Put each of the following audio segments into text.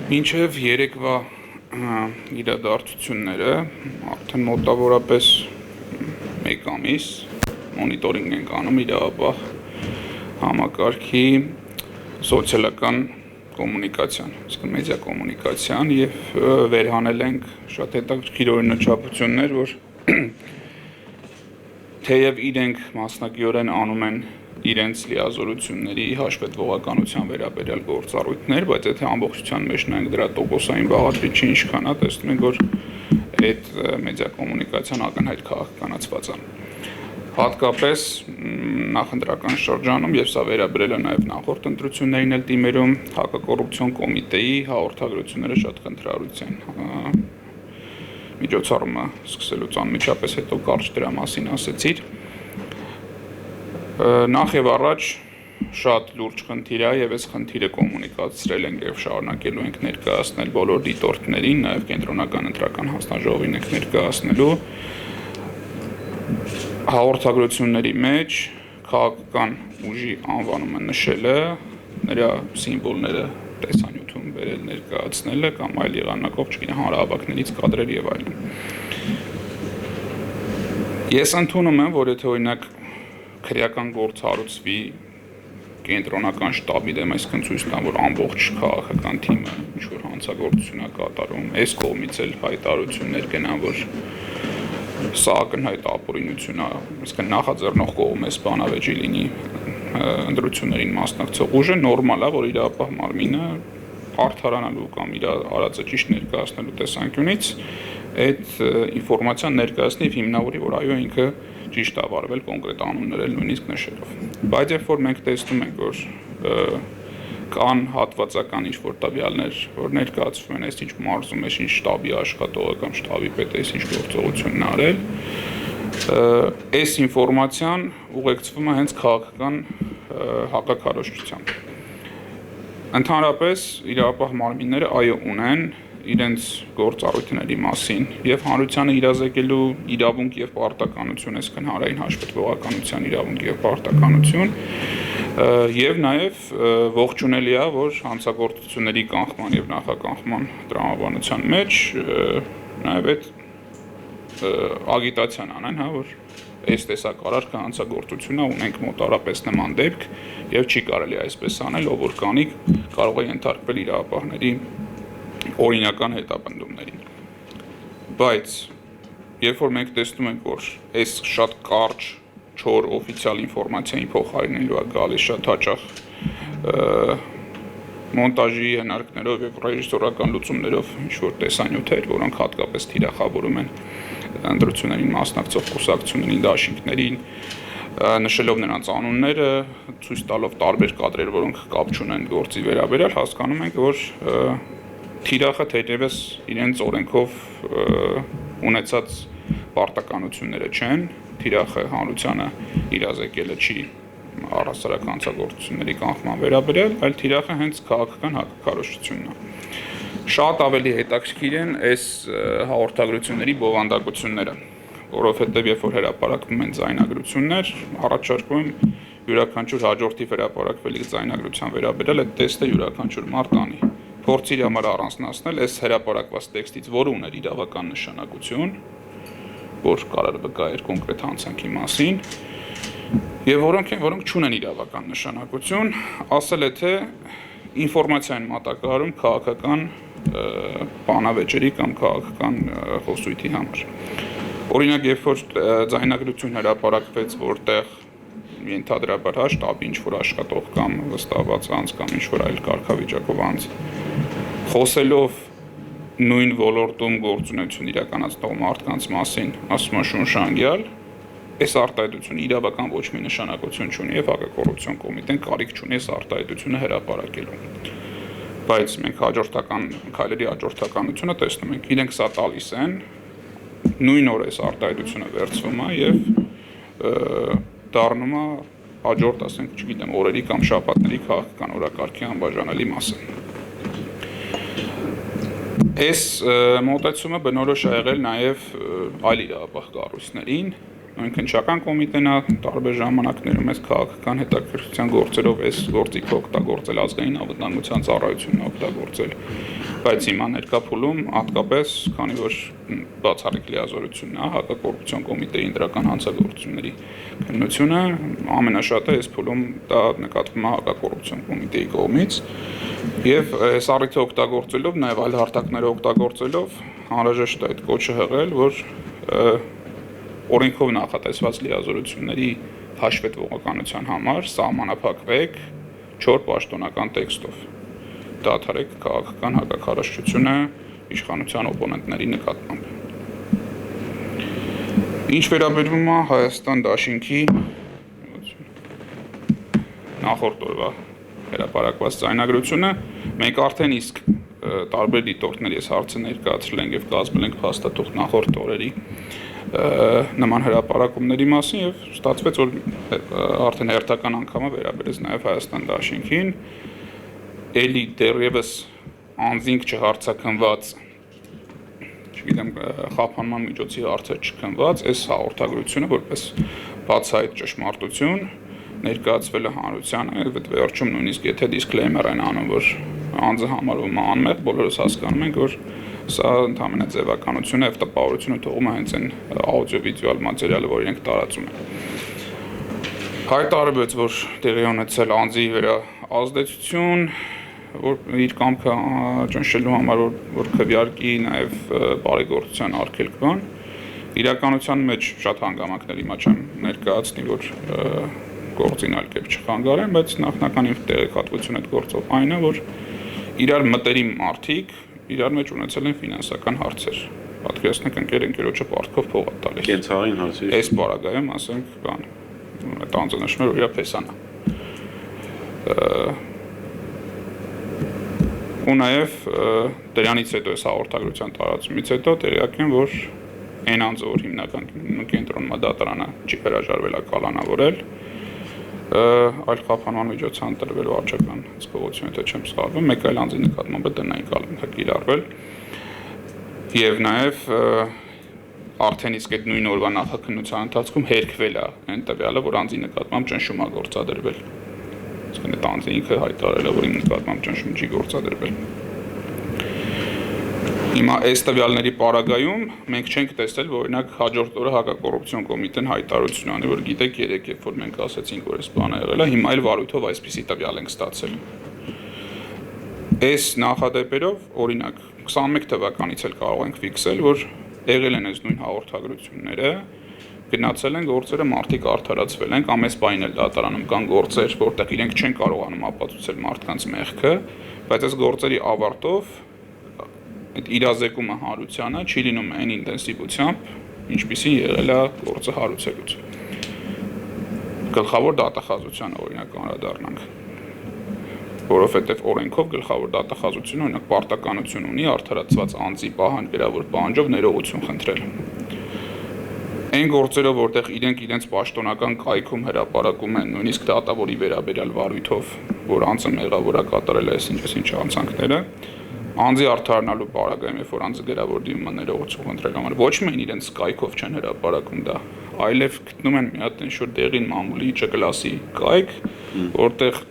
Մինչև երեկվա իրադարձությունները արդեն մոտավորապես 1 ամիս մոնիտորինգ ենք անում իրավապահ համակարգի սոցիալական կոմունիկացիան, իսկ մեդիա կոմունիկացիան եւ վերհանել ենք շատ հետաքրքիր օրինաչափություններ, որ թեև իրենք մասնակիորեն անում են իրենց լիազորությունների հաշվետվողականության վերաբերյալ գործառույթներ, բայց եթե ամբողջության մեջ նայենք դրա տոկոսային բաղադրիչը ինչքան է, տեսնում ենք, որ այդ մեդիա կոմունիկացիան ակնհայտ քաղաքականացված է։ Հատկապես նախընտրական շրջանում, եւ սա վերաբերել է նաեւ նախորդ ընտրություններին էլ դիմերում, հակակոռուպցիոն կոմիտեի հաղորդագրությունները շատ խնդրառույց են։ Միջոցառումը սկսելուց անմիջապես հետո կարճ դրա մասին ասեցիր։ Նախ եւ առաջ շատ լուրջ խնդիր է եւ այս խնդիրը կոմունիկացրել ենք եւ շարունակելու ենք ներկայացնել բոլոր դիտորդներին, նաեւ կենտրոնական ընտրական հանձնաժողովին ենք ներկայացնելու հաղորդագրությունների մեջ քաղաքական ուժի անվանումը նշելը, նրա սիմվոլները տեսանյութում բերել ներկայացնելը կամ այլ եղանակով, չգիտեմ, հանրահավաքներից կադրեր եւ այլն։ Ես ընդունում եմ, որ եթե օրինակ քրեական գործ հարուցվի կենտրոնական շտաբի դեմ, այսինքն ցույց տան, որ ամբողջ քաղաքական թիմը ինչ-որ հանցագործություն է կատարում, այս կողմից էլ հայտարարություններ կենան, որ սա ակնհայտ ապօրինություն է, այսինքն նախաձեռնող կողմը սպանավեճի լինի ընտրություններին մասնակցող ուժը, նորմալ է, որ իրավապահ մարմինը արդարանալու կամ իր արածը ճիշտ ներկայացնելու տեսանկյունից այդ ինֆորմացիան ներկայացնի եւ հիմնավորի, որ այո ինքը ճիշտ է վարվել կոնկրետ անուններ էլ նույնիսկ նշելով։ Բայց երբ որ մենք տեսնում ենք, որ կան հատվածական ինչ-որ տվյալներ, որ ներկայացվում են, այս ինչ մարզում է, ինչ շտաբի աշխատողը կամ շտաբի պետը այս ինչ գործողությունն է արել, այս ինֆորմացիան ուղեկցվում է հենց քաղաքական հակաքարոզչությամբ։ Ընդհանրապես իրավապահ մարմինները այո ունեն իրենց գործառույթների մասին եւ հանրությանը իրազեկելու իրավունք եւ պարտականություն, այսինքն հանրային հաշվետվողականության իրավունք եւ պարտականություն, եւ նաեւ ողջունելի է, որ հանցագործությունների կանխման եւ նախականխման տրամաբանության մեջ նաեւ այդ ագիտացիան անեն, հա, որ այս տեսակ արարքը հանցագործություն է, ունենք մոտարապես նման դեպք եւ չի կարելի այսպես անել, ով որ կանի կարող է ենթարկվել իրավապահների օրինական հետապնդումներին։ Բայց երբ որ մենք տեսնում ենք, որ այս շատ կարճ, չոր օֆիցիալ ինֆորմացիային փոխարինելու է գալիս շատ հաճախ մոնտաժի հնարքներով եւ ռեժիսորական լուծումներով ինչ-որ տեսանյութեր, որոնք հատկապես թիրախավորում են ընտրություններին մասնակցող կուսակցություններին, դաշինքներին, նշելով նրանց անունները, ցույց տալով տարբեր կադրեր, որոնք կապ չունեն գործի վերաբերյալ, հասկանում ենք, որ թիրախը թերևս իրենց օրենքով ունեցած պարտականությունները չեն, թիրախը հանրությանը իրազեկելը չի առհասարակ հանցագործությունների կանխման վերաբերյալ, այլ թիրախը հենց քաղաքական հակաքարոզչությունն է։ Շատ ավելի հետաքրքիր են այս հաղորդագրությունների բովանդակությունները, որովհետև երբ որ հրապարակվում են ձայնագրություններ, առաջարկում եմ յուրաքանչյուր հաջորդի հրապարակվելիք ձայնագրության վերաբերյալ այդ տեստը յուրաքանչյուր մարդ անի։ Փորձի համար առանձնացնել այս հրապարակված տեքստից, որը ուներ իրավական նշանակություն, որ կարող վկայեր կոնկրետ հանցանքի մասին, եւ որոնք չունեն իրավական նշանակություն, ասել է թե ինֆորմացիան մատակարարում քաղաքական բանավեճերի կամ քաղաքական խոսույթի համար։ Օրինակ, երբ որ ձայնագրություն հրապարակվեց, որտեղ ենթադրաբար շտաբի ինչ-որ աշխատող կամ վստահված անձ կամ ինչ-որ այլ կարգավիճակով անձ խոսելով նույն ոլորտում գործունեություն իրականացնող մարդկանց մասին, ասում է շունշանգյալ, այս արտահայտությունը իրավական ոչ մի նշանակություն չունի եւ հակակոռուպցիոն կոմիտեն կարիք չունի այս արտահայտությունը հրապարակելու։ Բայց մենք քայլերի հաջորդականությունը տեսնում ենք, իրենք սա տալիս են, նույն օր այս արտահայտությունը վերցվում է եւ դառնում է հաջորդ, ասենք, չգիտեմ, օրերի կամ շաբաթների քաղաքական օրակարգի անբաժանելի մասը։ Այս մոտեցումը բնորոշ է եղել նաեւ այլ իրավապահ կառույցներին, քննչական կոմիտեն է տարբեր ժամանակներում այս քաղաքական հետաքրքրության գործերով այս գործիքը օգտագործել ազգային անվտանգության ծառայությունն օգտագործել, բայց հիմա ներկա փուլում հատկապես, քանի որ բացառիկ լիազորությունն է հակակոռուպցիոն կոմիտեի դրական հանցագործությունների քննությունը, ամենաշատը այս փուլում դա նկատվում է հակակոռուպցիոն կոմիտեի կողմից եւ այս առիթը օգտագործելով, նաեւ այլ հարթակներ օգտագործելով անհրաժեշտ է այդ կոչը հղել, որ օրենքով նախատեսված լիազորությունների հաշվետվողականության համար սահմանափակվեք 4 պաշտոնական տեքստով։ Դադարեք քաղաքական հակաքարոզչությունը իշխանության օպոնենտների նկատմամբ։ Ինչ վերաբերում է Հայաստան դաշինքի նախորդ օրվա հրապարակված ձայնագրությունը, մենք արդեն իսկ տարբեր դիտորդների այս հարցը ներկայացրել ենք եւ կազմել ենք փաստաթուղթ նախորդ օրերի նման հրապարակումների մասին եւ ստացվեց, որ արդեն հերթական անգամը վերաբերեց նաեւ Հայաստան դաշինքին, էլի դեռևս անձինք չհարցակնված, չգիտեմ, խափանման միջոցի հարցեր չքնված, այս հաղորդագրությունը որպես բացահայտ ճշմարտություն ներկայացվել է հանրությանը, եւ վերջում նույնիսկ եթե դիսկլեյմեր են անում, որ անձը համարվում է անմեղ, բոլորս հասկանում ենք, որ սա ընդհանրապես ձևականություն է եւ տպավորությունը թողում է հենց այն աուդիո-վիդեոյալ մատերիալը, որ իրենք տարածում են։ Հայտարարվեց, որ տեղի ունեցել անձի վրա ազդեցություն, որ իր կամքը ճնշելու համար, որ քվեարկի նաեւ բարեգործության արգելք կան։ Իրականության մեջ շատ հանգամանքների մեջ եմ ներկայացնի, որ գործին այլ կերպ չխանգարեն, բայց նախնական իմ տեղեկատվությունը այդ գործով այն է, որ իրար մտերիմ մարդիկ իրար մեջ ունեցել են ֆինանսական հարցեր։ Պատկերացնեք, ընկերոջը պարտքով փող է տալիս։ Կենցաղային հարցեր։ Այս բaragայում, ասենք, բան, այդ անձը նշում է, որ իր փեսան է։ Ու նաև դրանից հետո այս հաղորդագրության տարածումից հետո տեղյակ եմ, որ այն անձը, որ հիմնական կենտրոնը դատարանը չի հրաժարվել կալանավորել, այլ խափանման միջոց հանտրվելու արժական զգովություն, եթե չեմ սխալվում, մեկ այլ անձի նկատմամբ տնային կալանք կիրառվել եւ նաեւ արդեն իսկ այդ նույն օրվա նախաքննության ընթացքում հերքվել է այն տվյալը, որ անձի նկատմամբ ճնշում է գործադրվել։ Իսկ այդ անձը ինքը հայտարարել է, որ իր նկատմամբ ճնշում չի գործադրվել։ Հիմա այս տվյալների պարագայում մենք չենք տեսել, որ օրինակ հաջորդ օրը հակակոռուպցիոն կոմիտեն հայտարարություն անի, որ գիտեք, երեք երբ որ մենք ասացինք, որ այս բանը եղել է, հիմա այլ վարույթով այսպիսի տվյալ ենք ստացել։ Այս նախադեպերով, օրինակ 21 թվականից էլ կարող ենք ֆիքսել, որ եղել են այս նույն հաղորդագրությունները, գնացել են գործերը, մարդիկ արդարացվել են, կամ այս բանին էլ դատարանում կան գործեր, որտեղ իրենք չեն կարողանում ապացուցել մարդկանց մեղքը, բայց այս գործերի ավարտով այդ իրազեկումը հարությանը չի լինում այն ինտենսիվությամբ, ինչպիսին եղել է գործը հարուցելուց։ Գլխավոր դատախազությանը օրինակ անդրադառնանք, որովհետև օրենքով գլխավոր դատախազությունը օրինակ պարտականություն ունի արդարացված անձի գրավոր պահանջով ներողություն խնդրել։ Այն գործերով, որտեղ իրենց պաշտոնական կայքում հրապարակում են նույնիսկ դատավորի վերաբերյալ վարույթով, որ անձը մեղավոր է կատարել է այսինչ հանցանքները, անձի արդարանալու պարագայում, երբ որ անձը գրավոր դիմում է ներողություն խնդրելու համար, ոչ միայն իրենց կայքով չեն հրապարակում դա, այլև գտնում են մի հատ ինչ-որ դեղին մամուլի Չ-կլասի կայք, որտեղ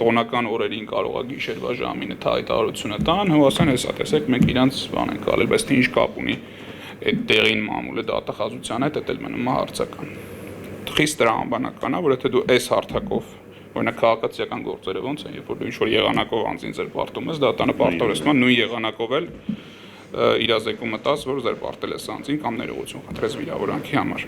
տոնական օրերին կարող է գիշերվա ժամին հայտարարությունը տան, ու ասեն, հեսա տեսեք, մենք իրանց բան ենք արել, բայց թե ինչ կապ ունի այդ դեղին մամուլը դատախազության հետ, դա էլ մնում է հարցական։ Խիստ տրամաբանական է, որ եթե դու այս հարթակով օրինակ քաղաքացիական գործերը ոնց են, երբ որ դու ինչ-որ եղանակով անձին զրպարտում ես, դատանը պարտավորեցնում է նույն եղանակով էլ իրազեկումը տաս, որ զրպարտել ես անձին կամ ներողություն խնդրես վիրավորանքի համար։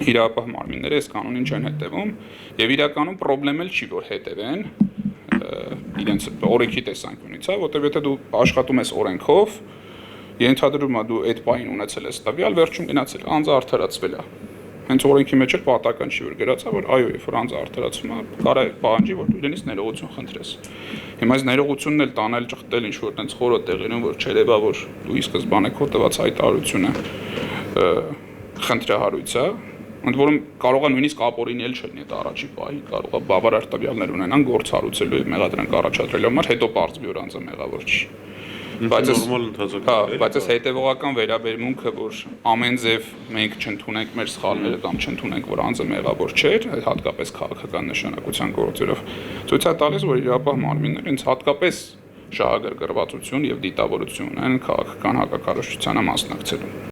Իրապահ մարմինները այս կանոնին չեն հետևում եւ իրականում խնդրեմ էլ չի, որ հետևեն իրենց օրենքի տեսանկյունից, որտեղ եթե դու աշխատում ես օրենքով, ենթադրում է դու այդ բանին ունեցել ես տվյալ, վերջում գնացել անձը արդարացվել է։ Հենց օրենքի մեջ էլ պատական չի, որ գրած է, որ այո, երբ որ անձը արդարացվում է, կարա պահանջի, որ դու իրենից ներողություն խնդրես։ Հիմա այս ներողությունն էլ տանել, ճխտել ինչ-որ տենց խորը տեղերում, որ չերևա, որ դու ի սկզբանե քո տված հայտարարությունը խնդրահարույց է, ընդ որում կարող է նույնիսկ ապօրինի էլ չլինի այդ առաջի պահի, կարող է բավարար տվյալներ ունենան գործ հարուցելու եւ մեղադրանք առաջադրելու համար, հետո պարզվի, որ անձը մեղավոր չի։ նորմալ ընթացակարգ է։ Բայց այս հետևողական վերաբերմունքը, որ ամեն ձև մենք չընդունենք մեր սխալները կամ չընդունենք, որ անձը մեղավոր չէր, հատկապես քաղաքական նշանակության գործերով, ցույց է տալիս, որ իրապահ մարմինները ինձ հատկապես շահագրգռվածություն եւ դիտավորություն են քաղաքական հակակարողությանը մասնակցելու։